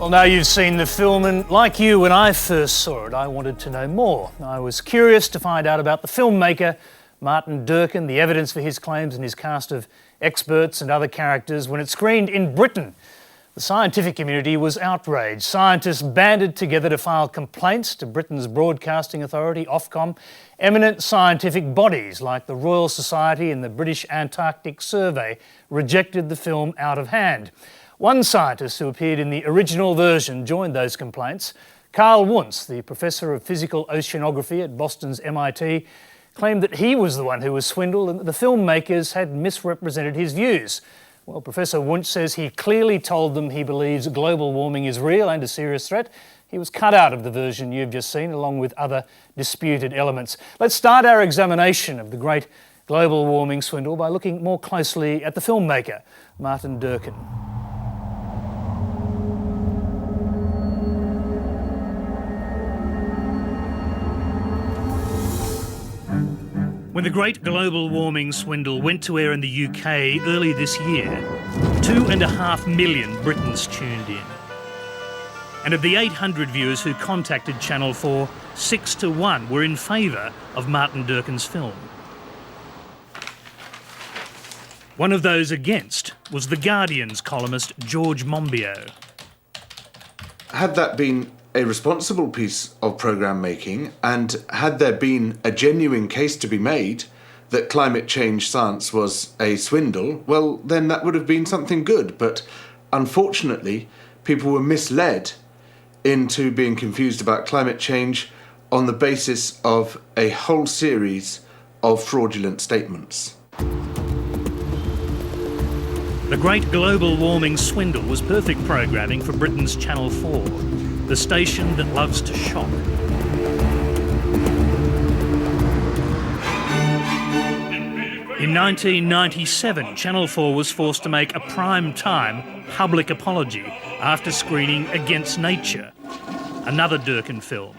Well, now you've seen the film, and like you, when I first saw it, I wanted to know more. I was curious to find out about the filmmaker, Martin Durkins, the evidence for his claims and his cast of experts and other characters. When it screened in Britain, the scientific community was outraged. Scientists banded together to file complaints to Britain's broadcasting authority, Ofcom. Eminent scientific bodies like the Royal Society and the British Antarctic Survey rejected the film out of hand. One scientist who appeared in the original version joined those complaints. Carl Wunz, the professor of physical oceanography at Boston's MIT, claimed that he was the one who was swindled and that the filmmakers had misrepresented his views. Well, Professor Wunz says he clearly told them he believes global warming is real and a serious threat. He was cut out of the version you've just seen, along with other disputed elements. Let's start our examination of the Great Global Warming Swindle by looking more closely at the filmmaker, Martin Durkins. When the Great Global Warming Swindle went to air in the UK early this year, 2.5 million Britons tuned in. And of the 800 viewers who contacted Channel 4, 6 to 1 were in favour of Martin Durkins' film. One of those against was The Guardian's columnist George Monbiot. Had that been a responsible piece of programme making, and had there been a genuine case to be made that climate change science was a swindle, well, then that would have been something good. But unfortunately, people were misled into being confused about climate change on the basis of a whole series of fraudulent statements. The Great Global Warming Swindle was perfect programming for Britain's Channel 4. The station that loves to shock. In 1997, Channel 4 was forced to make a prime-time public apology after screening Against Nature, another Durkins film.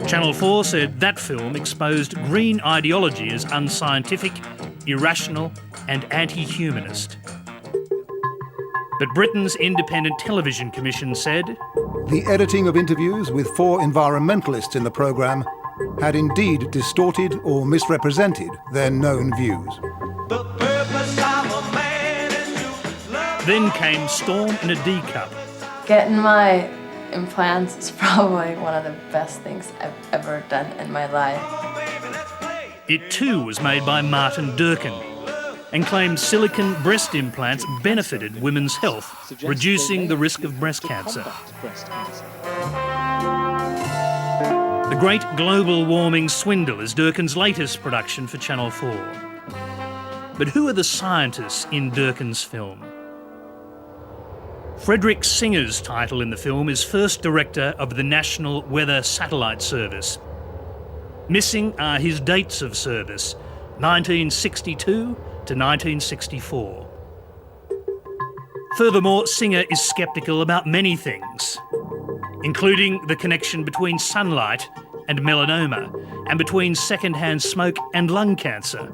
Channel 4 said that film exposed green ideology as unscientific, irrational and anti-humanist. But Britain's Independent Television Commission said the editing of interviews with 4 environmentalists in the programme had indeed distorted or misrepresented their known views. Then came Storm in a D Cup. Getting my implants is probably one of the best things I've ever done in my life. It too was made by Martin Durkins and claimed silicone breast implants benefited women's health, reducing the risk of breast cancer. The Great Global Warming Swindle is Durkins' latest production for Channel 4. But who are the scientists in Durkins' film? Frederick Singer's title in the film is First Director of the National Weather Satellite Service. Missing are his dates of service, 1962 to 1964. Furthermore, Singer is sceptical about many things, including the connection between sunlight and melanoma, and between second-hand smoke and lung cancer.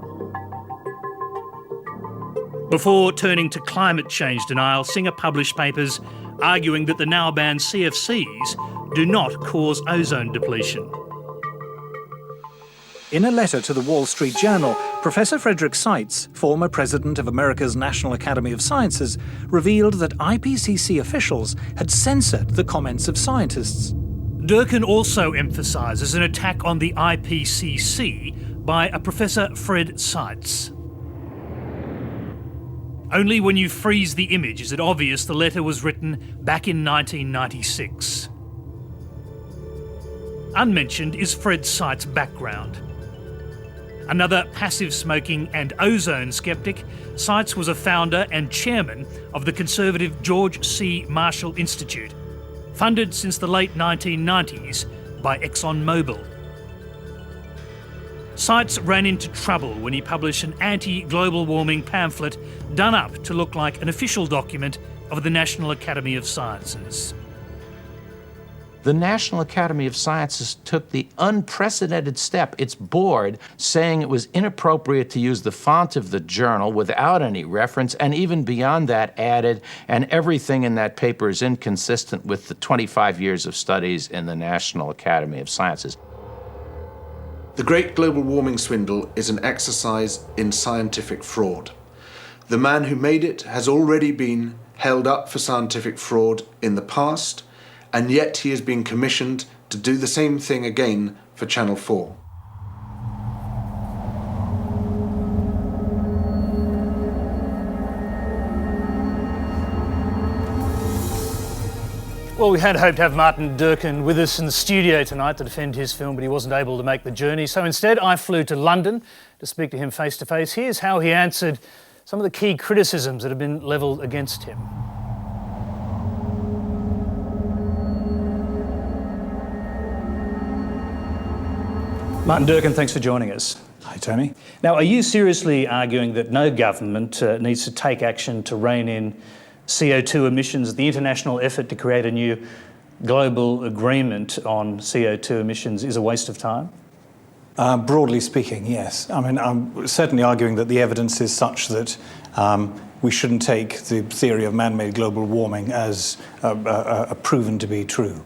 Before turning to climate change denial, Singer published papers arguing that the now banned CFCs do not cause ozone depletion. In a letter to the Wall Street Journal, Professor Frederick Seitz, former president of America's National Academy of Sciences, revealed that IPCC officials had censored the comments of scientists. Durkins also emphasises an attack on the IPCC by a Professor Fred Seitz. Only when you freeze the image is it obvious the letter was written back in 1996. Unmentioned is Fred Seitz' background. Another passive smoking and ozone skeptic, Seitz was a founder and chairman of the conservative George C. Marshall Institute, funded since the late 1990s by ExxonMobil. Seitz ran into trouble when he published an anti-global warming pamphlet done up to look like an official document of the National Academy of Sciences. The National Academy of Sciences took the unprecedented step, its board, saying it was inappropriate to use the font of the journal without any reference, and even beyond that added, and everything in that paper is inconsistent with the 25 years of studies in the National Academy of Sciences. The Great Global Warming Swindle is an exercise in scientific fraud. The man who made it has already been held up for scientific fraud in the past, and yet he is being commissioned to do the same thing again for Channel 4. Well, we had hoped to have Martin Durkins with us in the studio tonight to defend his film, but he wasn't able to make the journey. So instead, I flew to London to speak to him face to face. Here's how he answered some of the key criticisms that have been levelled against him. Martin Durkins, thanks for joining us. Hi, Tony. Now, are you seriously arguing that no government needs to take action to rein in CO2 emissions? The international effort to create a new global agreement on CO2 emissions is a waste of time? Broadly speaking, yes. I mean, I'm certainly arguing that the evidence is such that we shouldn't take the theory of man-made global warming as proven to be true.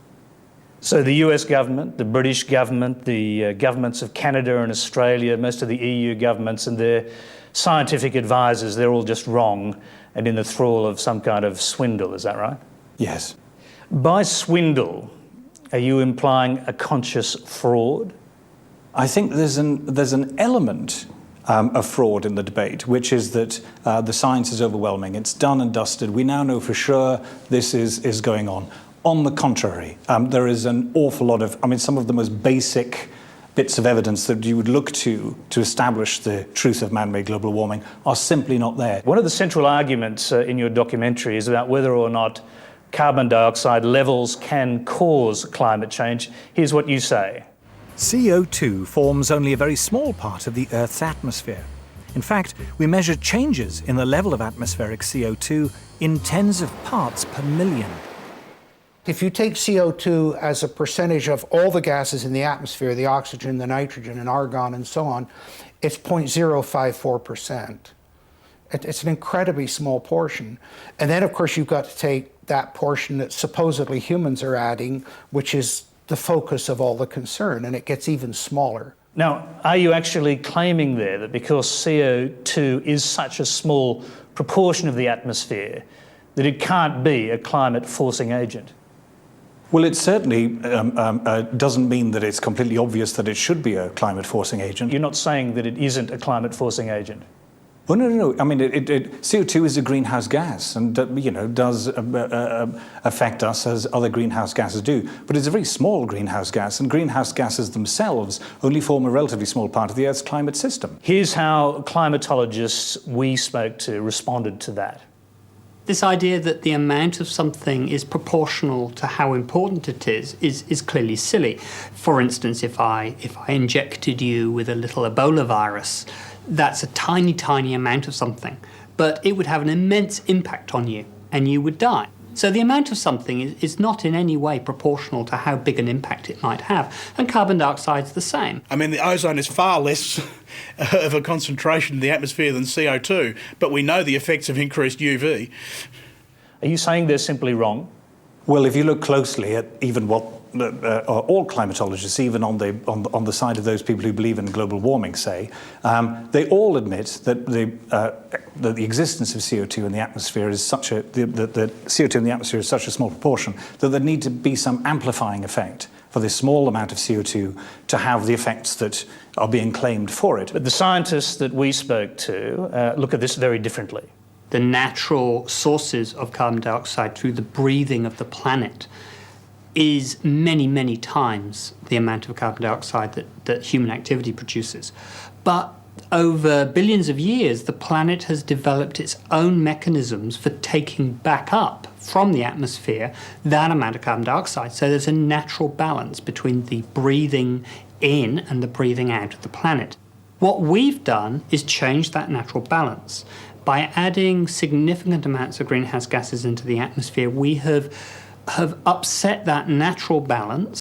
So the US government, the British government, the governments of Canada and Australia, most of the EU governments and their scientific advisors, they're all just wrong and in the thrall of some kind of swindle, is that right? Yes. By swindle, are you implying a conscious fraud? I think there's an element of fraud in the debate, which is that the science is overwhelming. It's done and dusted. We now know for sure this is going on. On the contrary, there is an awful lot of, some of the most basic bits of evidence that you would look to establish the truth of man-made global warming are simply not there. One of the central arguments in your documentary is about whether or not carbon dioxide levels can cause climate change. Here's what you say. CO2 forms only a very small part of the Earth's atmosphere. In fact, we measure changes in the level of atmospheric CO2 in tens of parts per million. If you take CO2 as a percentage of all the gases in the atmosphere, the oxygen, the nitrogen, and argon, and so on, it's 0.054%. It's an incredibly small portion. And then, of course, you've got to take that portion that supposedly humans are adding, which is the focus of all the concern, and it gets even smaller. Now, are you actually claiming there that because CO2 is such a small proportion of the atmosphere, that it can't be a climate-forcing agent? Well, it certainly doesn't mean that it's completely obvious that it should be a climate-forcing agent. You're not saying that it isn't a climate-forcing agent? Well, no. I mean, CO2 is a greenhouse gas and, does affect us as other greenhouse gases do. But it's a very small greenhouse gas, and greenhouse gases themselves only form a relatively small part of the Earth's climate system. Here's how climatologists we spoke to responded to that. This idea that the amount of something is proportional to how important it is clearly silly. For instance, if I injected you with a little Ebola virus, that's a tiny, tiny amount of something, but it would have an immense impact on you and you would die. So the amount of something is not in any way proportional to how big an impact it might have, and carbon dioxide's the same. I mean, the ozone is far less of a concentration in the atmosphere than CO2, but we know the effects of increased UV. Are you saying they're simply wrong? Well, if you look closely at even what all climatologists, even on the side of those people who believe in global warming, say, they all admit that the existence of CO2 in the atmosphere is such a the CO2 in the atmosphere is such a small proportion that there need to be some amplifying effect for this small amount of CO2 to have the effects that are being claimed for it. But the scientists that we spoke to look at this very differently. The natural sources of carbon dioxide through the breathing of the planet is many, many times the amount of carbon dioxide that human activity produces. But over billions of years, the planet has developed its own mechanisms for taking back up from the atmosphere that amount of carbon dioxide. So there's a natural balance between the breathing in and the breathing out of the planet. What we've done is change that natural balance. By adding significant amounts of greenhouse gases into the atmosphere, we have have upset that natural balance